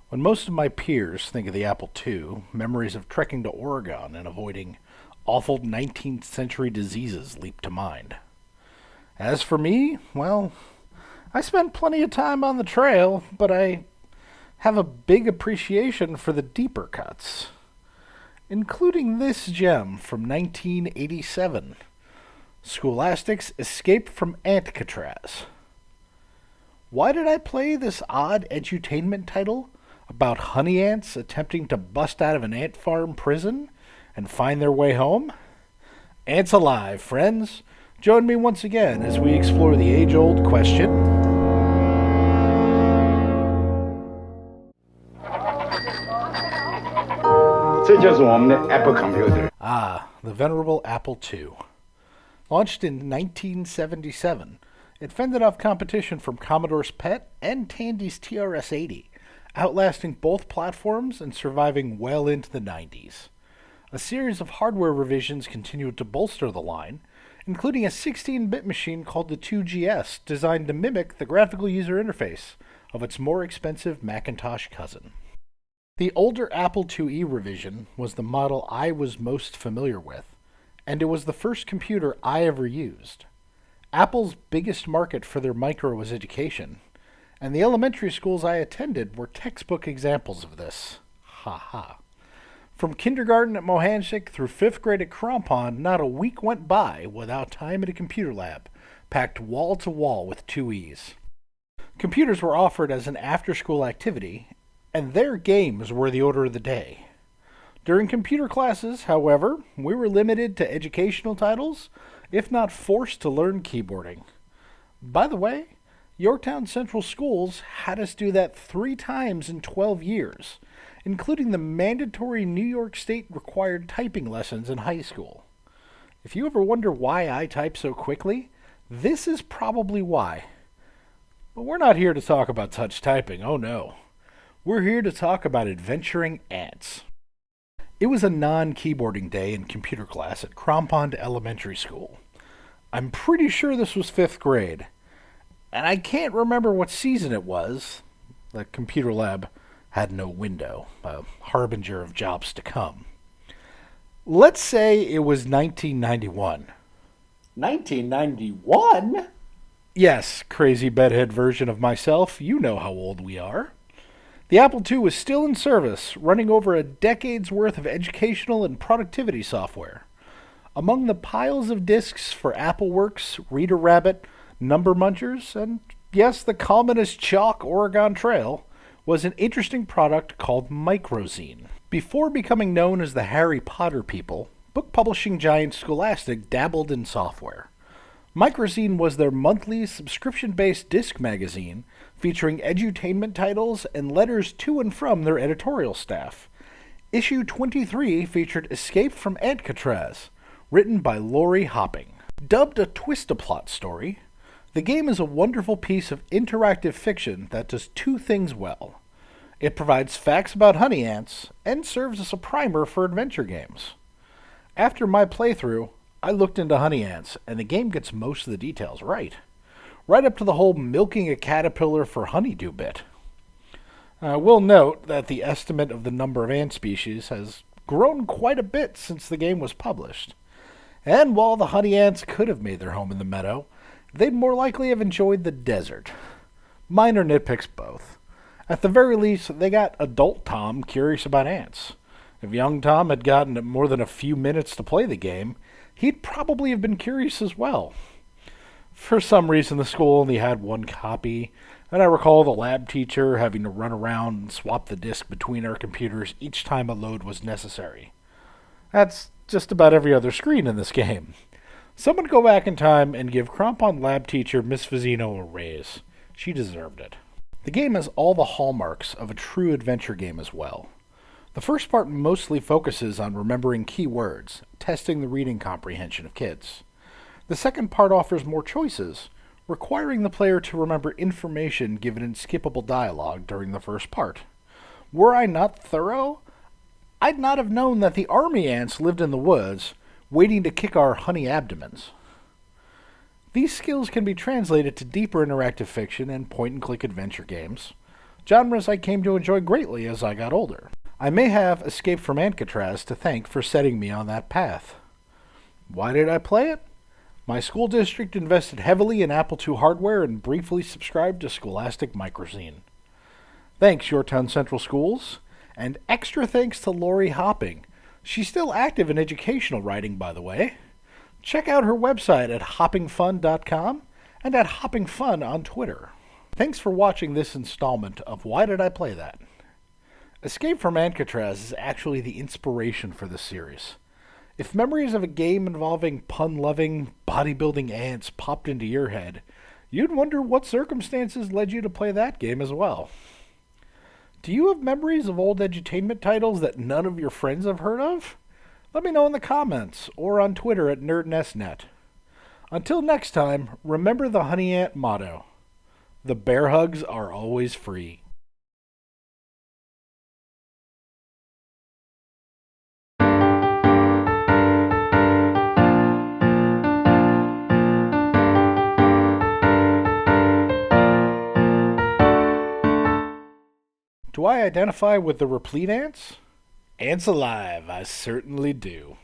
When most of my peers think of the Apple II, memories of trekking to Oregon and avoiding awful 19th century diseases leap to mind. As for me, well, I spent plenty of time on the trail, but I have a big appreciation for the deeper cuts, including this gem from 1987, Scholastic's Escape from ANTcatraz. Why did I play this odd edutainment title about honey ants attempting to bust out of an ant farm prison and find their way home? Ants alive, friends! Join me once again as we explore the age-old question. The venerable Apple II. Launched in 1977, it fended off competition from Commodore's PET and Tandy's TRS-80, outlasting both platforms and surviving well into the 90s. A series of hardware revisions continued to bolster the line, including a 16-bit machine called the 2GS, designed to mimic the graphical user interface of its more expensive Macintosh cousin. The older Apple IIe revision was the model I was most familiar with, and it was the first computer I ever used. Apple's biggest market for their micro was education, and the elementary schools I attended were textbook examples of this. Ha ha. From kindergarten at Mohanshik through 5th grade at Crampon, not a week went by without time at a computer lab, packed wall to wall with 2Es. Computers were offered as an after-school activity, and their games were the order of the day. During computer classes, however, we were limited to educational titles, if not forced to learn keyboarding. By the way, Yorktown Central Schools had us do that 3 times in 12 years, including the mandatory New York State required typing lessons in high school. If you ever wonder why I type so quickly, this is probably why. But we're not here to talk about touch typing, oh no. We're here to talk about adventuring ants. It was a non-keyboarding day in computer class at Crampon Elementary School. I'm pretty sure this was 5th grade, and I can't remember what season it was. The computer lab had no window, a harbinger of jobs to come. Let's say it was 1991. 1991? Yes, crazy bedhead version of myself, you know how old we are. The Apple II was still in service, running over a decade's worth of educational and productivity software. Among the piles of disks for AppleWorks, Reader Rabbit, Number Munchers, and yes, the calm as chalk Oregon Trail, was an interesting product called Microzine. Before becoming known as the Harry Potter people, book publishing giant Scholastic dabbled in software. Microzine was their monthly subscription-based disc magazine featuring edutainment titles and letters to and from their editorial staff. Issue 23 featured Escape from ANTcatraz, written by Lori Hopping. Dubbed a twist-a-plot story, the game is a wonderful piece of interactive fiction that does 2 things well. It provides facts about honey ants and serves as a primer for adventure games. After my playthrough, I looked into honey ants, and the game gets most of the details right. Right up to the whole milking a caterpillar for honeydew bit. We'll note that the estimate of the number of ant species has grown quite a bit since the game was published. And while the honey ants could have made their home in the meadow, they'd more likely have enjoyed the desert. Minor nitpicks both. At the very least, they got adult Tom curious about ants. If young Tom had gotten more than a few minutes to play the game, he'd probably have been curious as well. For some reason, the school only had 1 copy, and I recall the lab teacher having to run around and swap the disk between our computers each time a load was necessary. That's just about every other screen in this game. Someone go back in time and give Crampon lab teacher Miss Vizino a raise. She deserved it. The game has all the hallmarks of a true adventure game as well. The first part mostly focuses on remembering key words, testing the reading comprehension of kids. The second part offers more choices, requiring the player to remember information given in skippable dialogue during the first part. Were I not thorough, I'd not have known that the army ants lived in the woods, waiting to kick our honey abdomens. These skills can be translated to deeper interactive fiction and point-and-click adventure games. genres I came to enjoy greatly as I got older. I may have Escape from ANTcatraz to thank for setting me on that path. Why did I play it? My school district invested heavily in Apple II hardware and briefly subscribed to Scholastic Microzine. Thanks, Yorktown Central Schools, and extra thanks to Lori Hopping. She's still active in educational writing, by the way. Check out her website at hoppingfun.com and at hoppingfun on Twitter. Thanks for watching this installment of Why Did I Play That? Escape from ANTcatraz is actually the inspiration for this series. If memories of a game involving pun-loving, bodybuilding ants popped into your head, you'd wonder what circumstances led you to play that game as well. Do you have memories of old edutainment titles that none of your friends have heard of? Let me know in the comments or on Twitter at NerdNestNet. Until next time, remember the honey ant motto. The bear hugs are always free. Do I identify with the replete ants? Ants alive, I certainly do.